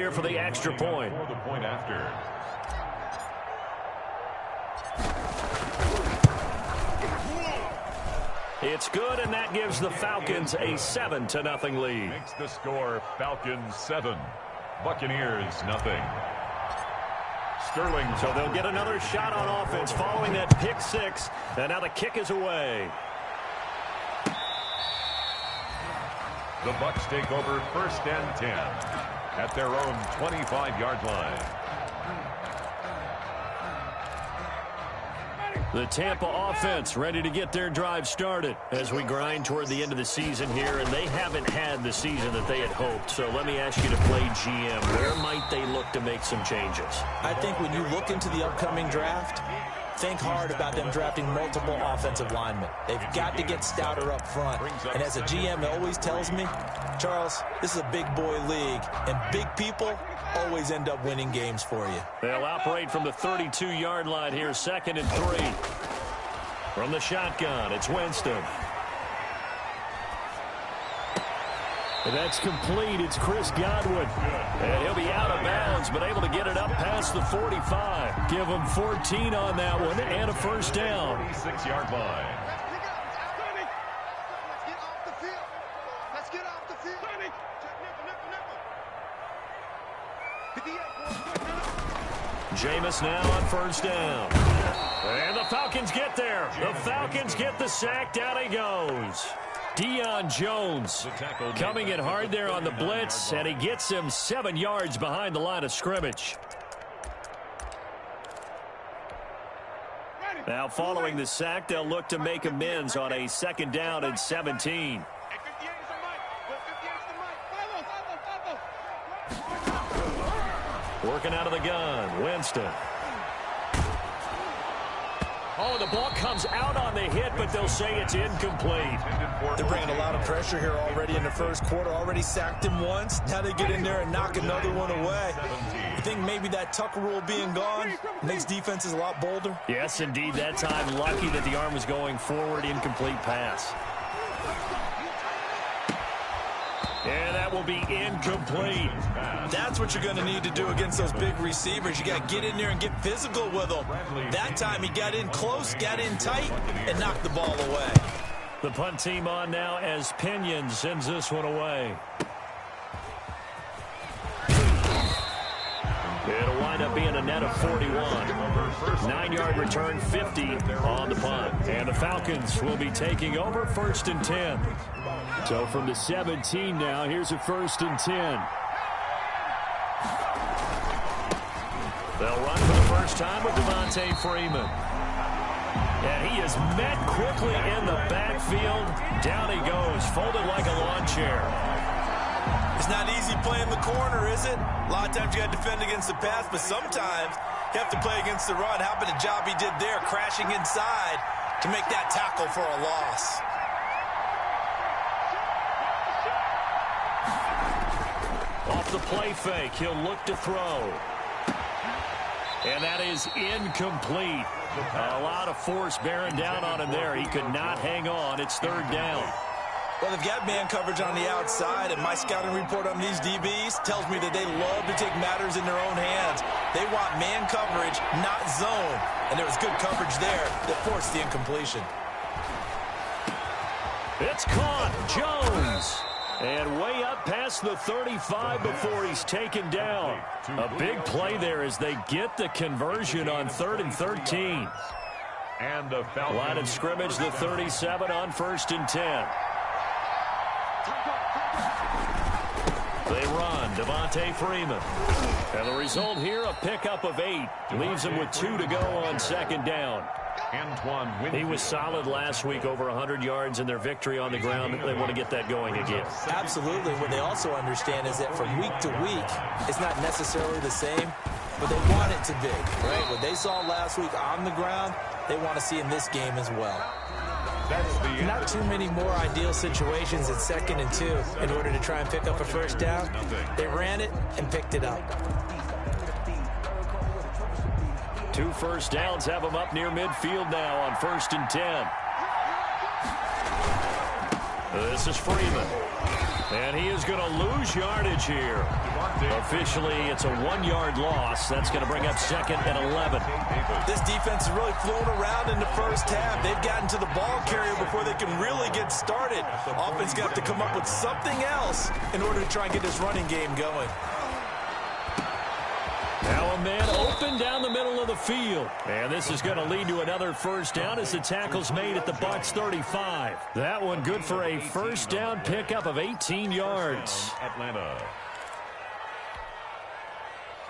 there for the extra point. For the point after. It's good, and that gives the Falcons a 7-0 lead. Makes the score Falcons 7, Buccaneers 0. Sterling. So they'll get another shot on offense following that pick six, and now the kick is away. The Bucs take over 1st and 10 at their own 25-yard line. The Tampa offense ready to get their drive started as we grind toward the end of the season here, and they haven't had the season that they had hoped. So let me ask you to play GM. Where might they look to make some changes? I think when you look into the upcoming draft, think hard about them drafting multiple offensive linemen. They've got to get stouter up front. And as a GM, it always tells me, Charles, this is a big boy league, and big people always end up winning games for you. They'll operate from the 32-yard line here, 2nd and 3. From the shotgun, it's Winston. And that's complete. It's Chris Godwin. And he'll be out of bounds, but able to get it up past the 45. Give him 14 on that one and a first down. 46-yard line. Jameis now on first down. And the Falcons get there. The Falcons get the sack. Down he goes. Deion Jones coming in hard there on the blitz, and he gets him 7 yards behind the line of scrimmage. Now following the sack, they'll look to make amends on a 2nd down and 17. Working out of the gun, Winston. Oh, the ball comes out on the hit, but they'll say it's incomplete. They're bringing a lot of pressure here already in the first quarter. Already sacked him once. Now they get in there and knock another one away. You think maybe that Tucker rule being gone makes defenses a lot bolder? Yes, indeed. That time, lucky that the arm was going forward. Incomplete pass. And that will be incomplete. That's what you're going to need to do against those big receivers. You got to get in there and get physical with them. That time he got in close, got in tight, and knocked the ball away. The punt team on now as Pinion sends this one away. It'll wind up being a net of 41. 9-yard return, 50 on the punt. And the Falcons will be taking over 1st and 10. So from the 17 now, here's a 1st and 10. They'll run for the first time with Devontae Freeman. And he is met quickly in the backfield. Down he goes, folded like a lawn chair. It's not easy playing the corner, is it? A lot of times you got to defend against the pass, but sometimes you have to play against the run. How about the job he did there, crashing inside to make that tackle for a loss? Off the play fake, he'll look to throw. And that is incomplete. A lot of force bearing down on him there. He could not hang on. It's 3rd down. Well, they've got man coverage on the outside, and my scouting report on these DBs tells me that they love to take matters in their own hands. They want man coverage, not zone. And there was good coverage there that forced the incompletion. It's caught. Jones. And way up past the 35 before he's taken down. A big play there as they get the conversion on 3rd and 13. And the Falcons. Line of scrimmage, the 37 on 1st and 10. They run, Devontae Freeman. And the result here, a pickup of 8. Leaves him with 2 to go on 2nd down. He was solid last week, over 100 yards in their victory on the ground. They want to get that going again. Absolutely. What they also understand is that from week to week, it's not necessarily the same, but they want it to be, right? What they saw last week on the ground, they want to see in this game as well. Not too many more ideal situations at 2nd and 2 in order to try and pick up a first down. They ran it and picked it up. 2 first downs have them up near midfield now on 1st and 10. This is Freeman. And he is going to lose yardage here. Officially, it's a 1-yard loss. That's going to bring up 2nd and 11. This defense has really flown around in the first half. They've gotten to the ball carrier before they can really get started. Offense got to come up with something else in order to try and get this running game going. Now a man open down the middle of the field. And this is going to lead to another first down as the tackle's made at the Bucs 35. That one good for a first down pickup of 18 yards. Atlanta.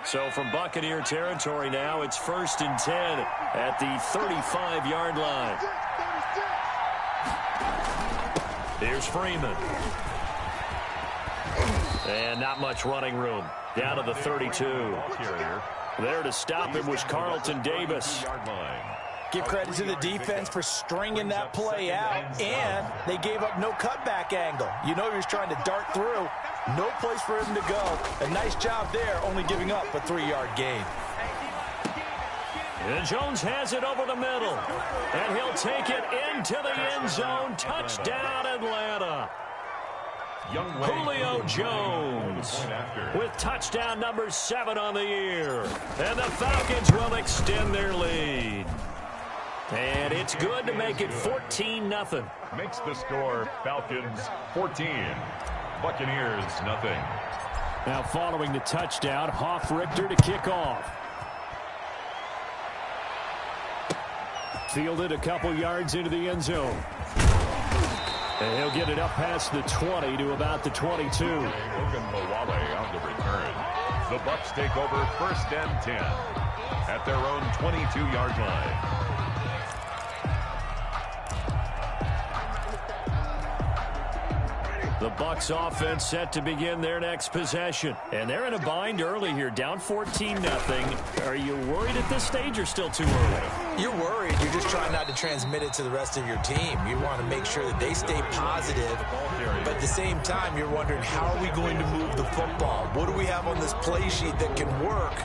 So from Buccaneer territory now, it's 1st and 10 at the 35-yard line. Here's Freeman. And not much running room. Down to the 32. There to stop him was Carlton Davis. Give credit to the defense for stringing that play out, and they gave up no cutback angle. You know he was trying to dart through. No place for him to go. A nice job there, only giving up a 3-yard gain. And Jones has it over the middle. And he'll take it into the end zone. Touchdown, Atlanta. Julio Jones with touchdown number 7 on the year. And the Falcons will extend their lead. And it's good to make it 14-0. Makes the score Falcons 14. Buccaneers nothing. Now following the touchdown, Hoff-Richter to kick off. Fielded a couple yards into the end zone. And he'll get it up past the 20 to about the 22. Logan Mawale on the return. The Bucs take over 1st and 10 at their own 22-yard line. The Bucs offense set to begin their next possession. And they're in a bind early here, down 14-0. Are you worried at this stage or still too early? You're worried. You're just trying not to transmit it to the rest of your team. You want to make sure that they stay positive. But at the same time, you're wondering, how are we going to move the football? What do we have on this play sheet that can work?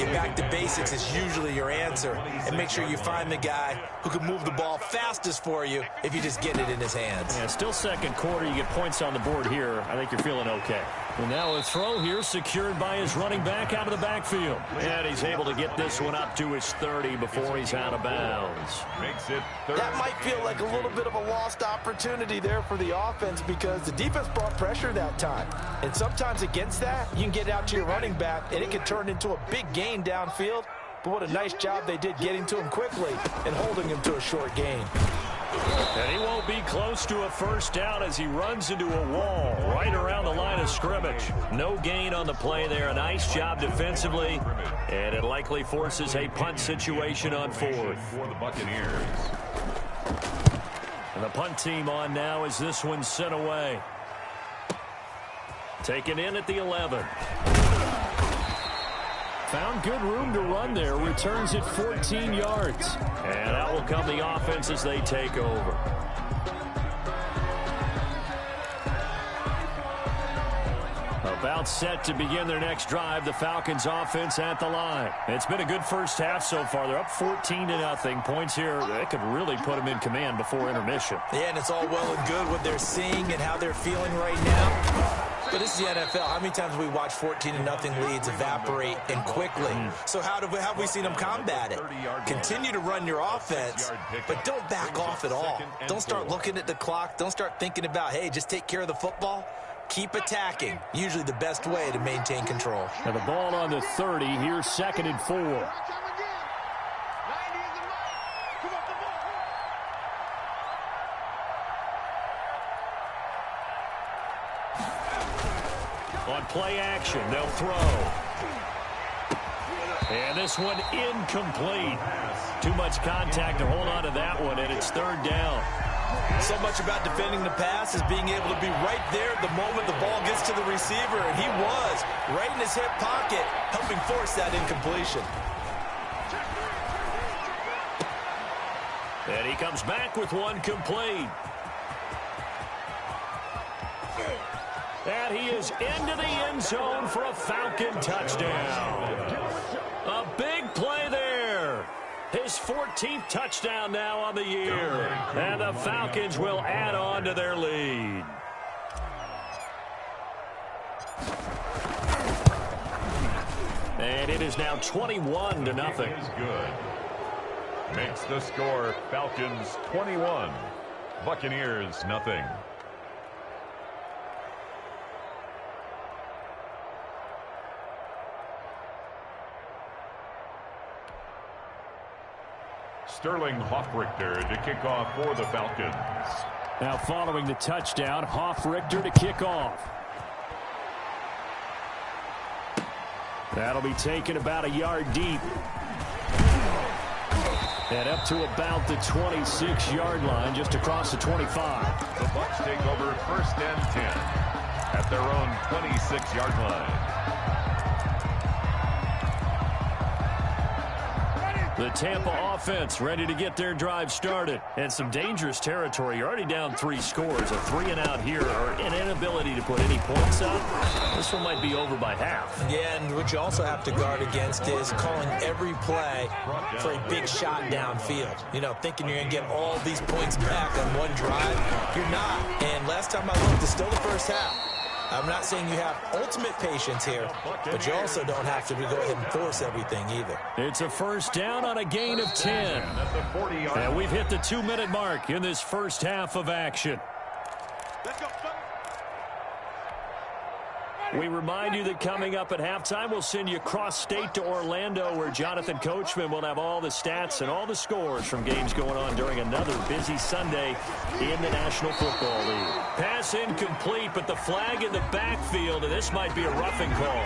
Get back to basics is usually your answer. And make sure you find the guy who can move the ball fastest for you if you just get it in his hands. Yeah, still second quarter. You get points on the board here. I think you're feeling okay. And now a throw here secured by his running back out of the backfield. And he's able to get this one up to his 30 before he's out of bounds. Makes it 30. That might feel like a little bit of a lost opportunity there for the offense because the defense brought pressure that time. And sometimes against that, you can get out to your running back and it can turn into a big gain downfield. But what a nice job they did getting to him quickly and holding him to a short gain. And he won't be close to a first down as he runs into a wall right around the line of scrimmage. No gain on the play there. A nice job defensively. And it likely forces a punt situation on 4th. For the Buccaneers. And the punt team on now as this one's sent away. Taken in at the 11. Found good room to run there. Returns it 14 yards. And out will come the offense as they take over. About set to begin their next drive. The Falcons offense at the line. It's been a good first half so far. They're up 14-0. Points here, that could really put them in command before intermission. Yeah, and it's all well and good what they're seeing and how they're feeling right now. But this is the NFL. How many times have we watched 14-0 leads evaporate and quickly? So how have we seen them combat it? Continue to run your offense, but don't back off at all. Don't start looking at the clock. Don't start thinking about, hey, just take care of the football. Keep attacking. Usually the best way to maintain control. And the ball on the 30. Here's 2nd and 4. On play action, they'll throw. And this one incomplete. Too much contact to hold on to that one, and it's 3rd down. So much about defending the pass is being able to be right there at the moment the ball gets to the receiver, and he was right in his hip pocket, helping force that incompletion. And he comes back with one complete. And he is into the end zone for a Falcon touchdown. A big play there. His 14th touchdown now on the year. And the Falcons will add on to their lead. And it is now 21-0. Is good. Makes the score Falcons 21, Buccaneers nothing. Sterling Hoffrichter to kick off for the Falcons. Now following the touchdown, Hoffrichter to kick off. That'll be taken about a yard deep. And up to about the 26-yard line, just across the 25. The Bucs take over 1st and 10 at their own 26-yard line. The Tampa offense ready to get their drive started. And some dangerous territory. You're already down 3 scores. A 3-and-out here or an inability to put any points up. This one might be over by half. Yeah, and what you also have to guard against is calling every play for a big shot downfield. You know, thinking you're going to get all these points back on one drive. You're not. And last time I looked, it's still the first half. I'm not saying you have ultimate patience here, but you also don't have to go ahead and force everything either. It's a first down on a gain of 10. And we've hit the 2-minute mark in this first half of action. Let's go. We remind you that coming up at halftime, we'll send you cross-state to Orlando, where Jonathan Coachman will have all the stats and all the scores from games going on during another busy Sunday in the National Football League. Pass incomplete, but the flag in the backfield, and this might be a roughing call.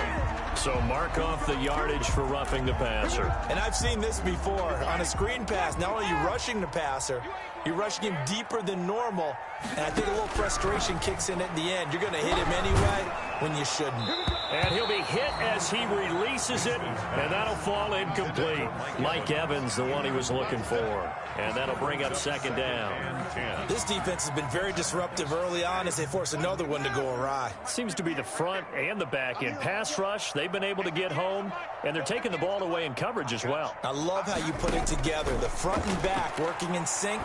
So mark off the yardage for roughing the passer. And I've seen this before. On a screen pass, not only are you rushing the passer, you're rushing him deeper than normal. And I think a little frustration kicks in at the end. You're going to hit him anyway when you shouldn't. And he'll be hit as he releases it, and that'll fall incomplete. Mike Evans, the one he was looking for. And that'll bring up 2nd down. This defense has been very disruptive early on as they force another one to go awry. Seems to be the front and the back end. Pass rush, they've been able to get home, and they're taking the ball away in coverage as well. I love how you put it together. The front and back working in sync,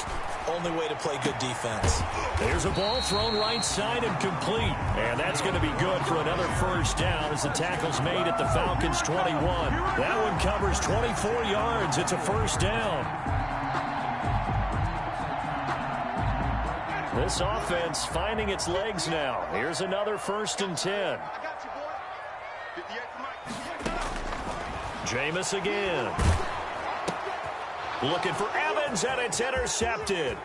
only way to play good defense. There's a ball thrown right side and complete. And that's going to be good for another first down as the tackle's made at the Falcons' 21. That one covers 24 yards. It's a first down. This offense finding its legs now. Here's another 1st and 10. Jameis again. Looking for Evans, and it's intercepted.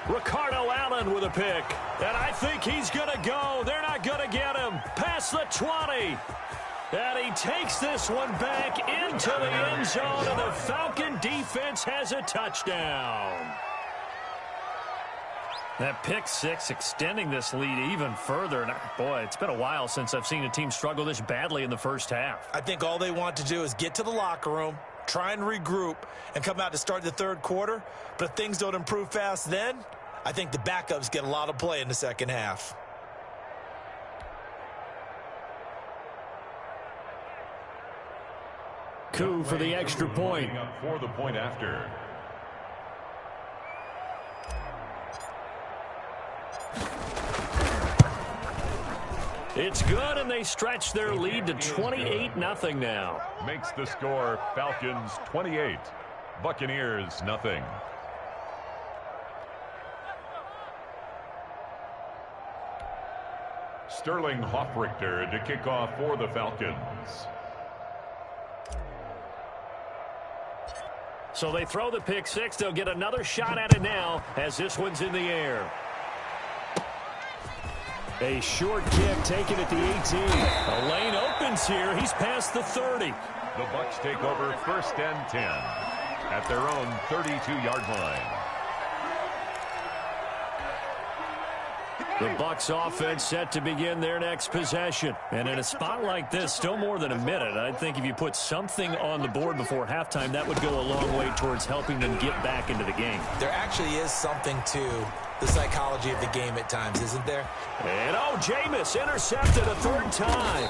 Ricardo Allen with a pick. And I think he's going to go. They're not going to get him. Past the 20. And he takes this one back into the end zone, and the Falcon defense has a touchdown. That pick 6 extending this lead even further. And boy, it's been a while since I've seen a team struggle this badly in the first half. I think all they want to do is get to the locker room, try and regroup, and come out to start the third quarter. But if things don't improve fast then, I think the backups get a lot of play in the second half. Coup for the extra point. For the point after. It's good, and they stretch their lead to 28-0 now. Makes the score Falcons 28, Buccaneers nothing. Sterling Hoffrichter to kick off for the Falcons. So they throw the pick 6. They'll get another shot at it now as this one's in the air. A short kick taken at the 18. A lane opens here. He's past the 30. The Bucs take over 1st and 10 at their own 32-yard line. The Bucs offense set to begin their next possession. And in a spot like this, still more than a minute, I think if you put something on the board before halftime, that would go a long way towards helping them get back into the game. There actually is something to the psychology of the game at times, isn't there? And Jameis intercepted a 3rd time.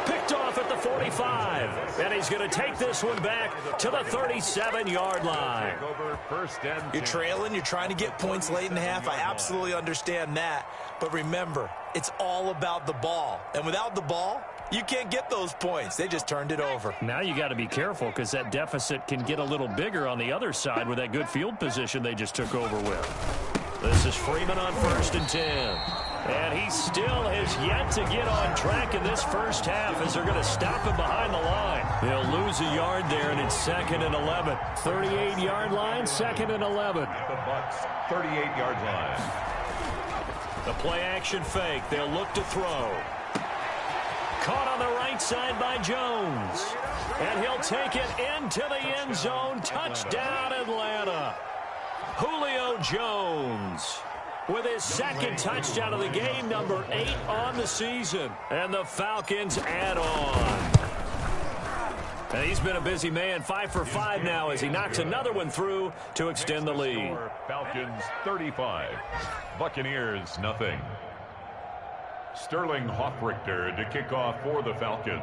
Picked off at the 45. And he's going to take this one back to the 37-yard line. You're trailing. You're trying to get points late in the half. I absolutely understand that. But remember, it's all about the ball. And without the ball, You can't get those points. They just turned it over. Now you got to be careful because that deficit can get a little bigger on the other side with that good field position they just took over with. This is Freeman on 1st and 10. And he still has yet to get on track in this first half as they're going to stop him behind the line. They'll lose a yard there, and it's 2nd and 11. 38-yard line, 2nd and 11. At the Bucks' 38-yard line. The play-action fake. They'll look to throw. Caught on the right side by Jones. And he'll take it into the end zone. Touchdown, Atlanta. Julio Jones with his 2nd touchdown of the game, number 8 on the season. And the Falcons add on. And he's been a busy man, 5 for 5 now as he knocks another one through to extend the lead. Falcons 35, Buccaneers nothing. Sterling Hoffrichter to kick off for the Falcons.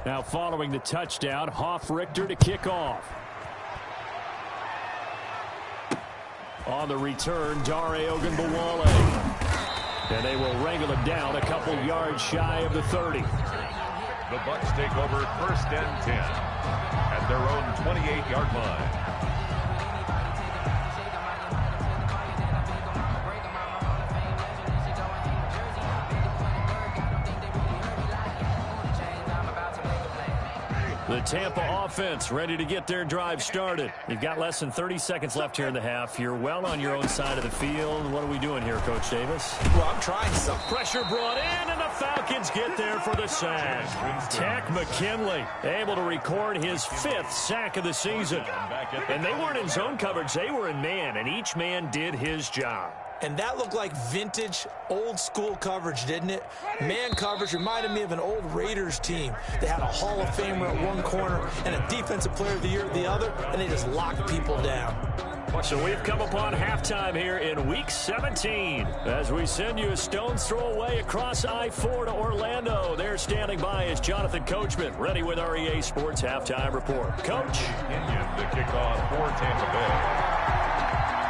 Now following the touchdown, Hoffrichter to kick off. On the return, Dare Ogunbowale. And they will wrangle him down a couple yards shy of the 30. The Bucks take over 1st and 10 at their own 28-yard line. The Tampa offense ready to get their drive started. You've got less than 30 seconds left here in the half. You're well on your own side of the field. What are we doing here, Coach Davis? Well, I'm trying some. Pressure brought in, and the Falcons get there for the sack. Tack McKinley able to record his 5th sack of the season. And they weren't in zone coverage. They were in man, and each man did his job. And that looked like vintage, old-school coverage, didn't it? Man coverage reminded me of an old Raiders team. They had a Hall of Famer at one corner and a Defensive Player of the Year at the other, and they just locked people down. So we've come upon halftime here in Week 17 as we send you a stone's throw away across I-4 to Orlando. There standing by is Jonathan Coachman, ready with our EA Sports Halftime Report. Coach. The kickoff for Tampa Bay.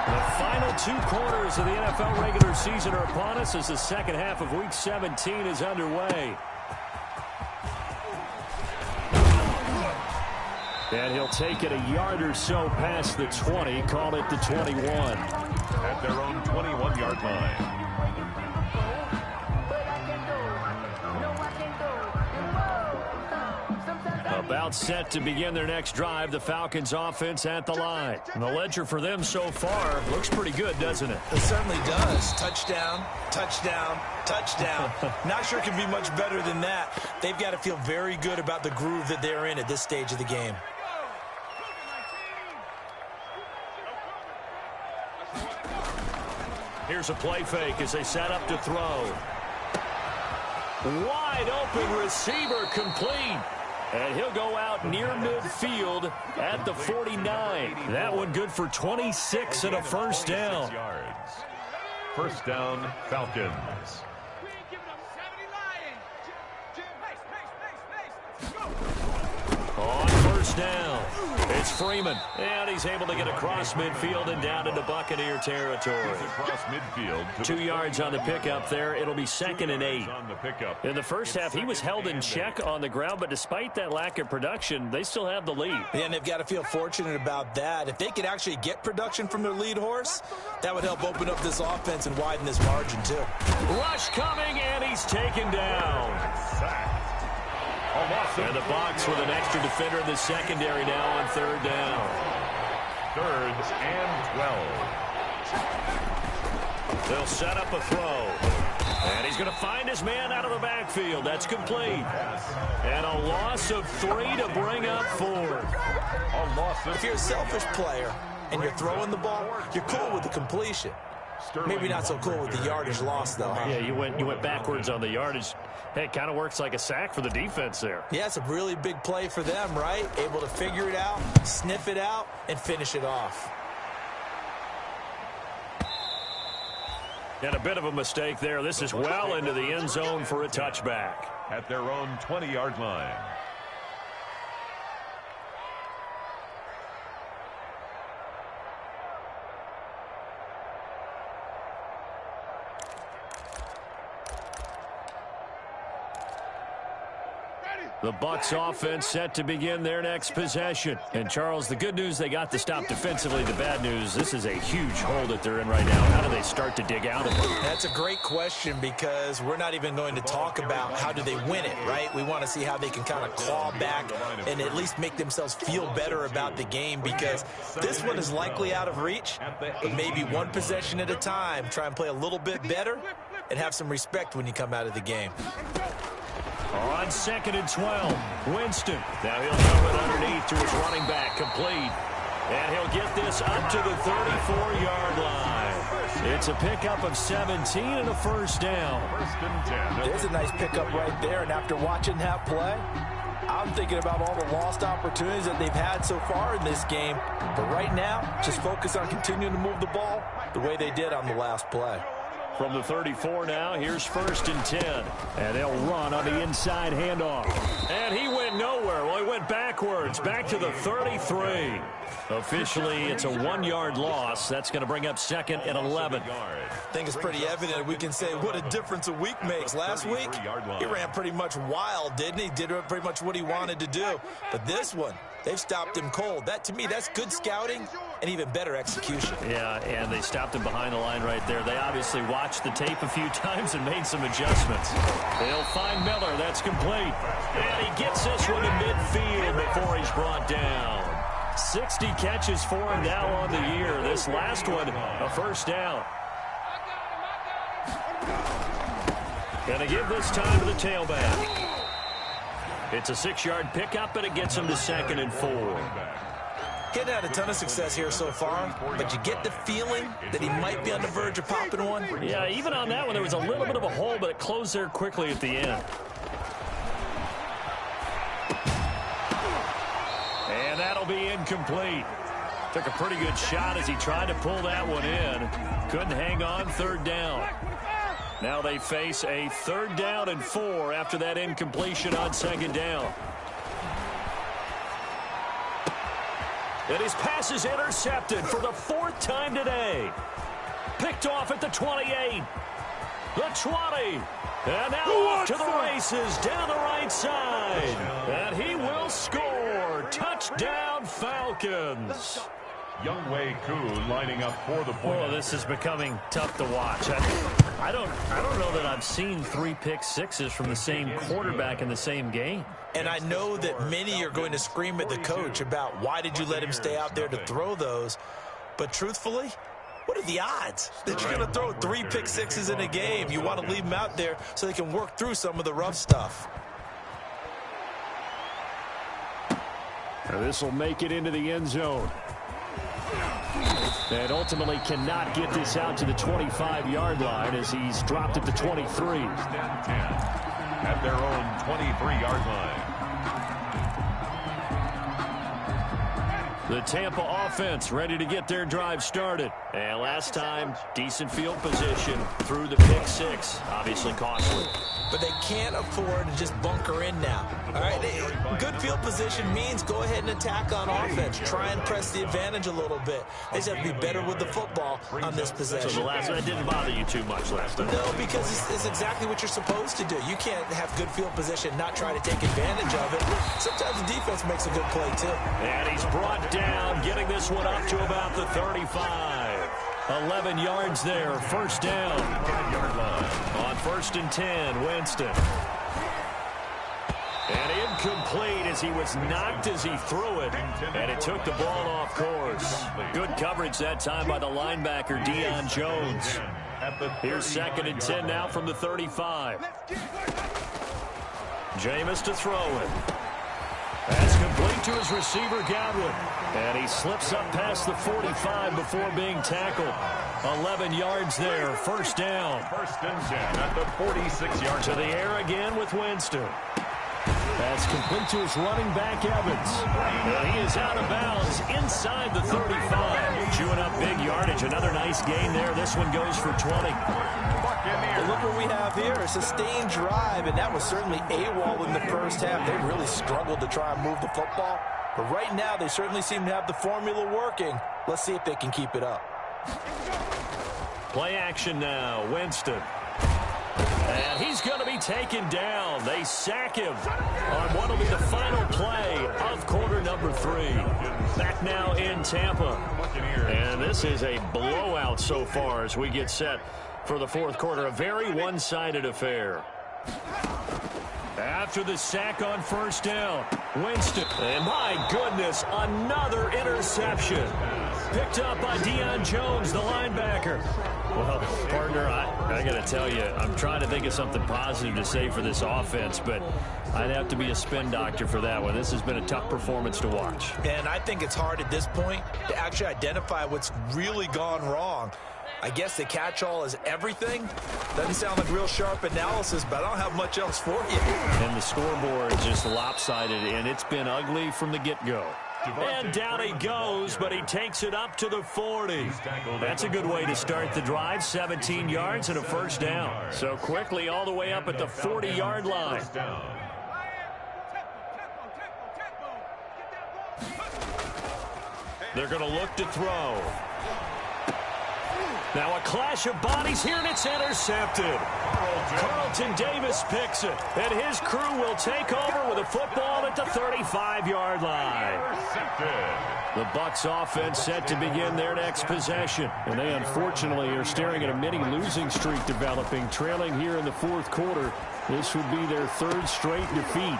The final 2 quarters of the NFL regular season are upon us as the second half of Week 17 is underway. And he'll take it a yard or so past the 20, call it the 21. At their own 21-yard line. About set to begin their next drive, the Falcons offense at the line. And the ledger for them so far looks pretty good, doesn't it? It certainly does. Touchdown, touchdown, touchdown. Not sure it can be much better than that. They've got to feel very good about the groove that they're in at this stage of the game. Here's a play fake as they set up to throw. Wide open receiver complete. And he'll go out near midfield at the 49. That one good for 26 and a first down. First down, Falcons. On first down, it's Freeman. And he's able to get across midfield and down into Buccaneer territory. Across midfield. 2 yards on the pickup there. It'll be 2nd and 8. In the first half, he was held in check on the ground, but despite that lack of production, they still have the lead. Yeah, and they've got to feel fortunate about that. If they could actually get production from their lead horse, that would help open up this offense and widen this margin, too. Rush coming, and he's taken down. And the Bucs with an extra defender in the secondary now on 3rd down. 3rd and 12. They'll set up a throw. And he's going to find his man out of the backfield. That's complete. And a loss of 3 to bring up 4. If you're a selfish player and you're throwing the ball, you're cool with the completion. Maybe not so cool with the yardage loss, though. Huh? Yeah, you went backwards on the yardage. Hey, it kind of works like a sack for the defense there. Yeah, it's a really big play for them, right? Able to figure it out, sniff it out, and finish it off. And a bit of a mistake there. This is well into the end zone for a touchback. At their own 20-yard line. The Bucs offense set to begin their next possession. And, Charles, the good news, they got the stop defensively. The bad news, this is a huge hole that they're in right now. How do they start to dig out of it? That's a great question because we're not even going to talk about how do they win it, right? We want to see how they can kind of claw back and at least make themselves feel better about the game because this one is likely out of reach, but maybe one possession at a time. Try and play a little bit better and have some respect when you come out of the game. On 2nd and 12, Winston. Now he'll throw it underneath to his running back, complete. And he'll get this up to the 34-yard line. It's a pickup of 17 and a first down. There's a nice pickup right there, and after watching that play, I'm thinking about all the lost opportunities that they've had so far in this game. But right now, just focus on continuing to move the ball the way they did on the last play. From the 34 now, here's 1st and 10. And they'll run on the inside handoff. And he went nowhere. Well, he went backwards, back to the 33. Officially, it's a 1-yard loss. That's going to bring up 2nd and 11. I think it's pretty evident. We can say what a difference a week makes. Last week, he ran pretty much wild, didn't he? Did pretty much what he wanted to do. But this one, they've stopped him cold. That, to me, that's good scouting and even better execution. Yeah, and they stopped him behind the line right there. They obviously watched the tape a few times and made some adjustments. They'll find Miller. That's complete. And he gets this one in midfield before he's brought down. 60 catches for him now on the year. This last one, a first down. Gonna give this time to the tailback. It's a 6-yard pickup, and it gets him to 2nd and 4. Getting had a ton of success here so far, but you get the feeling that he might be on the verge of popping one. Yeah, even on that one, there was a little bit of a hole, but it closed there quickly at the end. And that'll be incomplete. Took a pretty good shot as he tried to pull that one in. Couldn't hang on, 3rd down. Now they face a 3rd down and 4 after that incompletion on 2nd down. And his pass is intercepted for the 4th time today. Picked off at the 28. The 20. And now off to the races down the right side. And he will score. Touchdown, Falcons. Younghoe Koo lining up for the point. Well, this is becoming tough to watch. I don't know that I've seen 3 pick sixes from the same quarterback in the same game. And I know that many are going to scream at the coach about why did you let him stay out there to throw those. But truthfully, what are the odds that you're going to throw 3 pick sixes in a game? You want to leave them out there so they can work through some of the rough stuff. Now this will make it into the end zone. And ultimately cannot get this out to the 25-yard line as he's dropped at the 23. At their own 23-yard line. The Tampa offense ready to get their drive started. And last time, decent field position through the pick 6. Obviously costly. But they can't afford to just bunker in now. All right, good field position means go ahead and attack on offense. Try and press the advantage a little bit. They just have to be better with the football on this possession. So the last one didn't bother you too much last time? No, because it's exactly what you're supposed to do. You can't have good field position, not try to take advantage of it. Sometimes the defense makes a good play, too. And he's brought down, getting this one up to about the 35. 11 yards there, first down. On 1st and 10, Winston. And incomplete as he was knocked as he threw it. And it took the ball off course. Good coverage that time by the linebacker, Deion Jones. Here's 2nd and 10 now from the 35. Jameis to throw it. That's complete to his receiver, Godwin. And he slips up past the 45 before being tackled. 11 yards there, first down. 1st and 10 at the 46-yard to the air again with Winston. That's complete to his running back, Evans. And he is out of bounds inside the 35. Chewing up big yardage. Another nice gain there. This one goes for 20. Well, look what we have here, a sustained drive, and that was certainly AWOL in the first half. They really struggled to try and move the football. But right now, they certainly seem to have the formula working. Let's see if they can keep it up. Play action now, Winston. And he's going to be taken down. They sack him on what will be the final play of quarter number 3. Back now in Tampa. And this is a blowout so far as we get set for the fourth quarter. A very one-sided affair. After the sack on first down, Winston. And my goodness, another interception. Picked up by Deion Jones, the linebacker. Well, partner, I got to tell you, I'm trying to think of something positive to say for this offense, but I'd have to be a spin doctor for that one. This has been a tough performance to watch. And I think it's hard at this point to actually identify what's really gone wrong. I guess the catch-all is everything. Doesn't sound like real sharp analysis, but I don't have much else for you. And the scoreboard just lopsided, and it's been ugly from the get-go. And down he goes, but he takes it up to the 40. That's a good way to start the drive. 17 yards and a first down. So quickly all the way up at the 40-yard line. They're going to look to throw. Now a clash of bodies here, and it's intercepted. Carlton Davis picks it, and his crew will take over with a football at the 35-yard line. The Bucs offense set to begin their next possession. And they unfortunately are staring at a mini losing streak developing, trailing here in the fourth quarter. This would be their third straight defeat.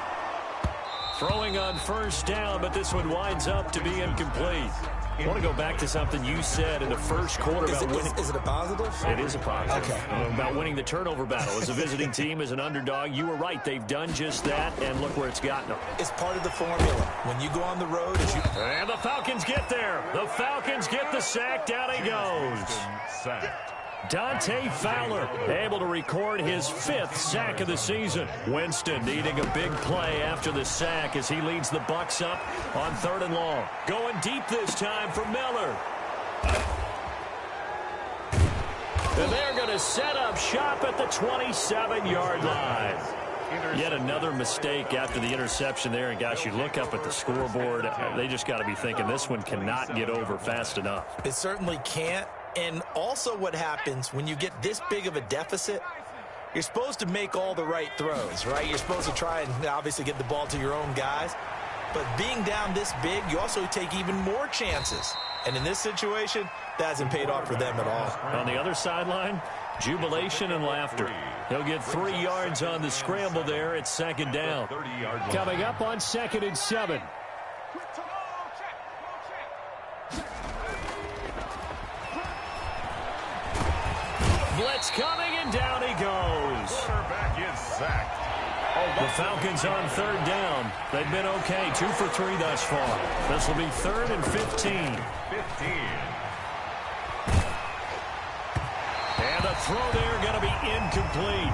Throwing on first down, but this one winds up to be incomplete. I want to go back to something you said in the first quarter about winning. Is it a positive? It is a positive. Okay. About winning the turnover battle. As a visiting team, as an underdog, you were right. They've done just that, and look where it's gotten them. It's part of the formula. When you go on the road, and the Falcons get there. The Falcons get the sack. Down he goes. Dante Fowler able to record his 5th sack of the season. Winston needing a big play after the sack as he leads the Bucs up on 3rd and long. Going deep this time for Miller. And they're going to set up shop at the 27-yard line. Yet another mistake after the interception there. And, gosh, you look up at the scoreboard. They just got to be thinking this one cannot get over fast enough. It certainly can't. And also what happens when you get this big of a deficit, you're supposed to make all the right throws, right? You're supposed to try and obviously get the ball to your own guys. But being down this big, you also take even more chances. And in this situation, that hasn't paid off for them at all. On the other sideline, jubilation and laughter. He'll get 3 yards on the scramble there at 2nd down. Coming up on 2nd and 7. Blitz coming, and down he goes. Quarterback is sacked. The Falcons on 3rd down. They've been okay, 2 for 3 thus far. This will be 3rd and 15. And the throw there going to be incomplete.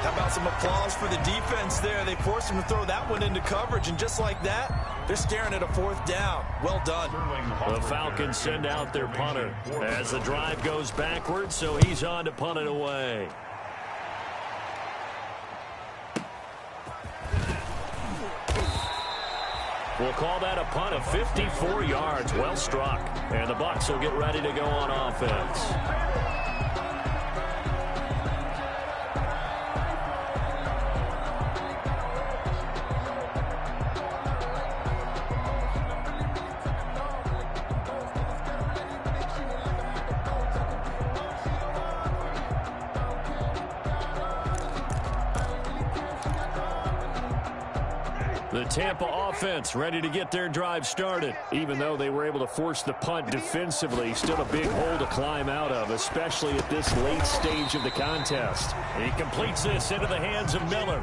How about some applause for the defense there? They forced him to throw that one into coverage, and just like that, they're staring at a 4th down. Well done. The Falcons send out their punter as the drive goes backwards, so he's on to punt it away. We'll call that a punt of 54 yards. Well struck. And the Bucs will get ready to go on offense. The Tampa offense ready to get their drive started. Even though they were able to force the punt defensively, still a big hole to climb out of, especially at this late stage of the contest. He completes this into the hands of Miller.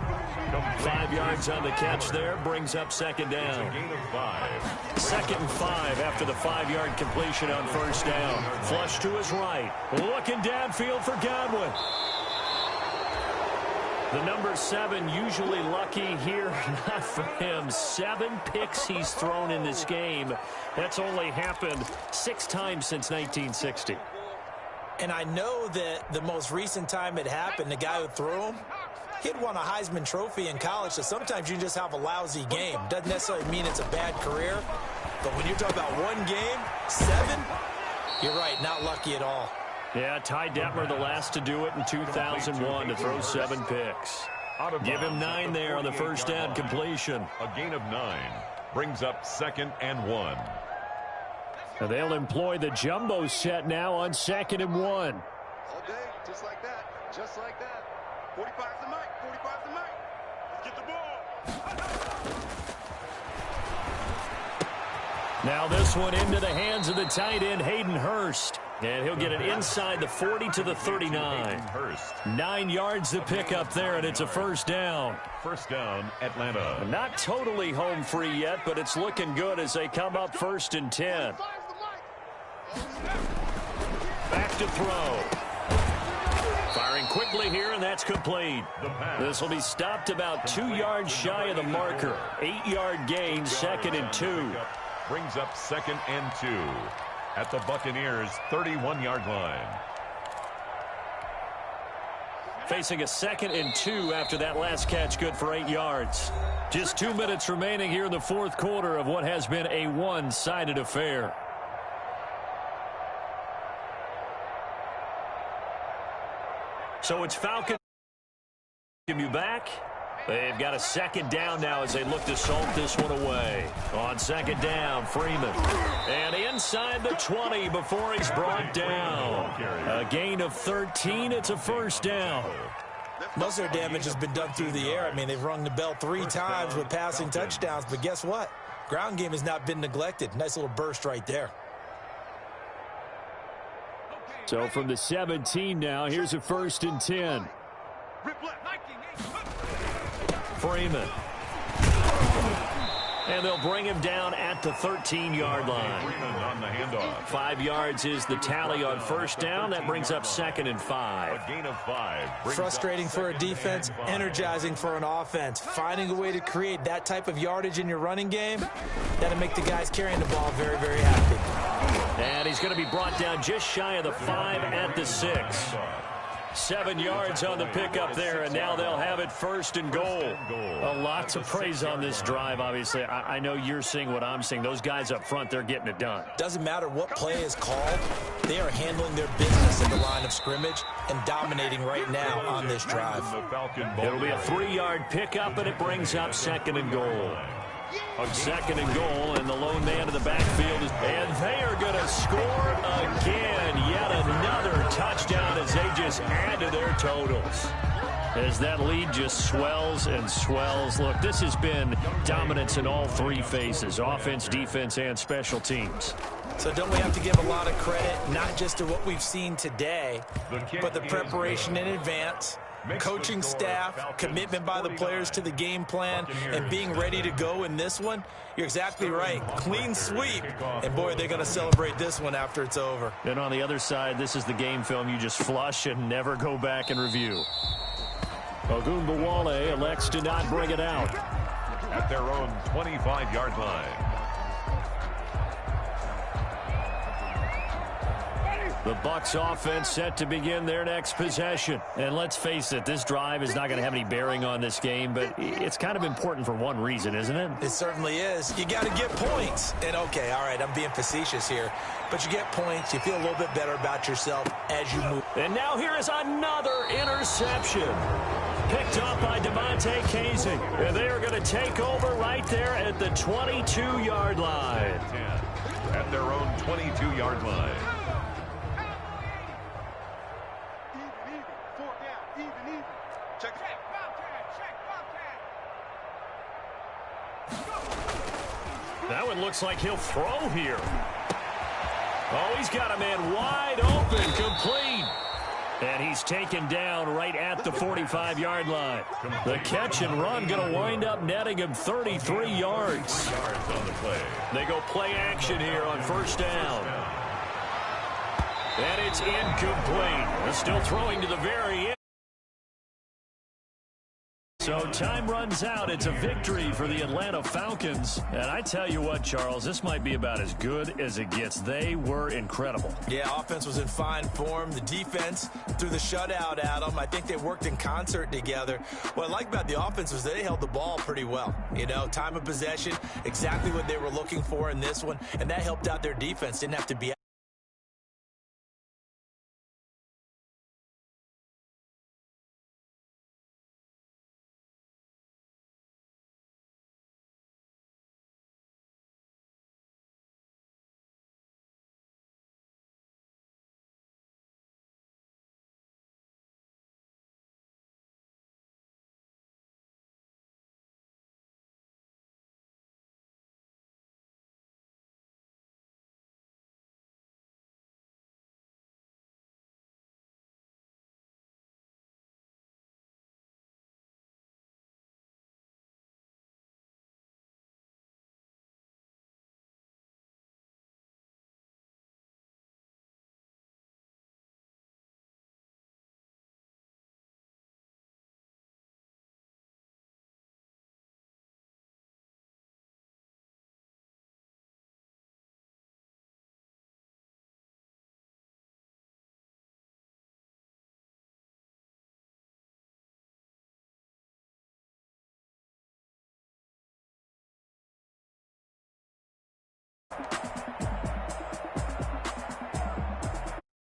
5 yards on the catch there, brings up 2nd down. 2nd and 5 after the 5-yard completion on first down. Flush to his right. Looking downfield for Godwin. The number 7 usually lucky here, not for him. 7 picks he's thrown in this game. That's only happened 6 times since 1960. And I know that the most recent time it happened, the guy who threw him, he'd won a Heisman Trophy in college, so sometimes you just have a lousy game. Doesn't necessarily mean it's a bad career, but when you're talking about one game, 7, you're right, not lucky at all. Yeah, Ty Detmer, the last to do it in 2001, to throw 7 picks. Give him 9 there on the first down completion. A gain of 9 brings up 2nd and 1. And they'll employ the jumbo set now on 2nd and 1. All day, just like that. Just like that. 45's the mic. 45's the mic. Let's get the ball. Now this one into the hands of the tight end, Hayden Hurst. And he'll get it inside the 40 to the 39. 9 yards to pick up there, and it's a first down. First down, Atlanta. Not totally home free yet, but it's looking good as they come up 1st and 10. Back to throw. Firing quickly here, and that's complete. This will be stopped about 2 yards shy of the marker. 8-yard gain, 2nd and 2. Brings up 2nd and 2 at the Buccaneers' 31-yard line. Facing a 2nd and 2 after that last catch, good for 8 yards. Just 2 minutes remaining here in the 4th quarter of what has been a one-sided affair. So it's Falcons. Give you back. They've got a 2nd down now as they look to salt this one away. On 2nd down, Freeman. And inside the 20 before he's brought down. A gain of 13. It's a first down. Most of their damage has been done through the air. I mean, they've rung the bell 3 times with passing touchdowns. But guess what? Ground game has not been neglected. Nice little burst right there. So from the 17 now, here's a 1st and 10. Freeman. And they'll bring him down at the 13-yard line. Freeman on the handoff. 5 yards is the tally on first down. That brings up 2nd and 5. A gain of 5. Frustrating for a defense, energizing for an offense. Finding a way to create that type of yardage in your running game, that'll make the guys carrying the ball very, very happy. And he's going to be brought down just shy of the 5 at the 6. 7 yards on the pickup there, and now they'll have it 1st and goal. A lot to praise on this drive, obviously. I know you're seeing what I'm seeing. Those guys up front, they're getting it done. Doesn't matter what play is called. They are handling their business at the line of scrimmage and dominating right now on this drive. It'll be a 3-yard pickup, and it brings up 2nd and goal. A 2nd and goal, and the lone man in the backfield and they are going to score again. Yet another touchdown as they just add to their totals. As that lead just swells and swells. Look, this has been dominance in all 3 phases, offense, defense, and special teams. So don't we have to give a lot of credit, not just to what we've seen today, but the preparation in advance, coaching staff, commitment by the players to the game plan, and being ready to go in this one? You're exactly right. Clean sweep. And, boy, they're going to celebrate this one after it's over. And on the other side, this is the game film you just flush and never go back and review. Ogunbowale elects to not bring it out. At their own 25-yard line. The Bucs offense set to begin their next possession. And let's face it, this drive is not going to have any bearing on this game, but it's kind of important for one reason, isn't it? It certainly is. You got to get points. And, okay, all right, I'm being facetious here, but you get points. You feel a little bit better about yourself as you move. And now here is another interception. Picked up by Devontae Casey. And they are going to take over right there at the 22-yard line. At their own 22-yard line. That one looks like he'll throw here. Oh, he's got a man wide open, complete. And he's taken down right at the 45-yard line. The catch and run going to wind up netting him 33 yards. They go play action here on first down. And it's incomplete. They're still throwing to the very end. So time runs out. It's a victory for the Atlanta Falcons. And I tell you what, Charles, this might be about as good as it gets. They were incredible. Yeah, offense was in fine form. The defense threw the shutout at them. I think they worked in concert together. What I like about the offense was they held the ball pretty well. You know, time of possession, exactly what they were looking for in this one. And that helped out their defense. Didn't have to be